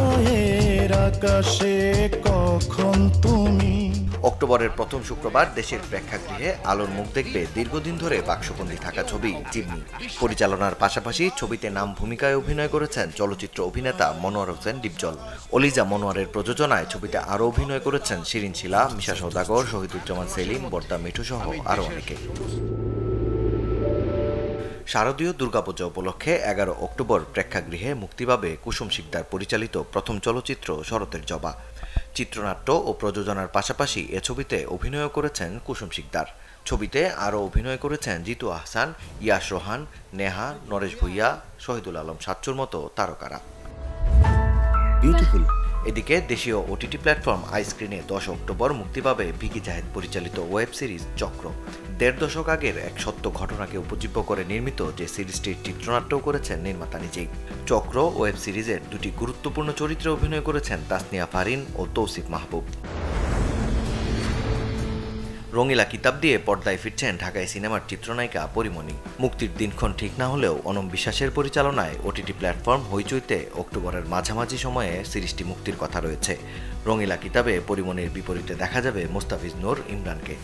হৃদয়ের আকাশে কখন তুমি। অক্টোবরের প্রথম শুক্রবার দেশের প্রেক্ষাগৃহে আলোর মুখ দেখবে দীর্ঘদিন ধরে বাক্সবন্দী থাকা ছবি জিম্মি। পরিচালনার পাশাপাশি ছবিতে নাম ভূমিকায় অভিনয় করেছেন চলচ্চিত্র অভিনেতা মনোয়ার হোসেন ডিপজল। অলিজা মনোয়ারের প্রযোজনায় ছবিতে আরও অভিনয় করেছেন শিরিন শিলা, মিশা সওদাগর, শহীদুজ্জামান সেলিম, বর্দা মিঠু সহ আরও অনেকে। শারদীয় দুর্গাপূজা উপলক্ষে 11 অক্টোবর প্রেক্ষাগৃহে মুক্তি পাবে কুসুম শিকদার পরিচালিত প্রথম চলচ্চিত্র শরতের জবা। চিত্রনাট্য ও প্রযোজনার পাশাপাশি এ ছবিতে অভিনয় করেছেন কুসুম শিকদার। ছবিতে আরও অভিনয় করেছেন জিতু আহসান, ইয়াশ রোহান, নেহা, নরেশ ভুইয়া, শহীদুল আলম সাচ্চুর মতো তারকারা। এদিকে দেশীয় ওটিটি প্ল্যাটফর্ম আইস্ক্রিনে 10 অক্টোবর মুক্তি পাবে ভিকি জাহেদ পরিচালিত ওয়েব সিরিজ চক্র। 1.5 দশক আগের এক সত্য ঘটনাকে উপজীব্য করে নির্মিত যে সিরিজটির চিত্রনাট্য করেছেন নির্মাতা নিজেই। চক্র ওয়েব সিরিজের দুটি গুরুত্বপূর্ণ চরিত্রে অভিনয় করেছেন তাসনিয়া ফারিন ও তৌসিফ মাহবুব। রঙিলা কিতাব দিয়ে পর্দায় ফিরছেন ঢাকায় সিনেমার চিত্রনায়িকা পরিমণি। মুক্তির দিনক্ষণ ঠিক না হলেও অনম বিশ্বাসের পরিচালনায় ওটিটি প্ল্যাটফর্ম হইচইতে অক্টোবরের মাঝামাঝি সময়ে সিরিজটি মুক্তির কথা রয়েছে। রঙিলা কিতাবে পরিমণির বিপরীতে দেখা যাবে মোস্তাফিজ নূর ইমরানকে।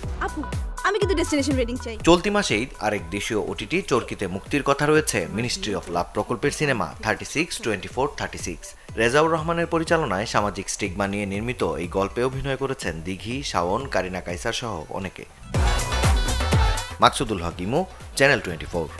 আমি কিন্তু ডেস্টিনেশন ওয়েডিং চাই। চলতি মাসেই আরেক দেশীয় ওটিটি চরকিতে মুক্তির কথা রয়েছে মিনিস্ট্রি অফ লাভ প্রকল্পের সিনেমা 36-24-36। রেজাউর রহমানের পরিচালনায় সামাজিক স্টিগমা নিয়ে নির্মিত এই গল্পে অভিনয় করেছেন দিঘি, শাওন, কারিনা কাইসার সহ অনেকে। মাকসুদুল হক ইমু, চ্যানেল 24।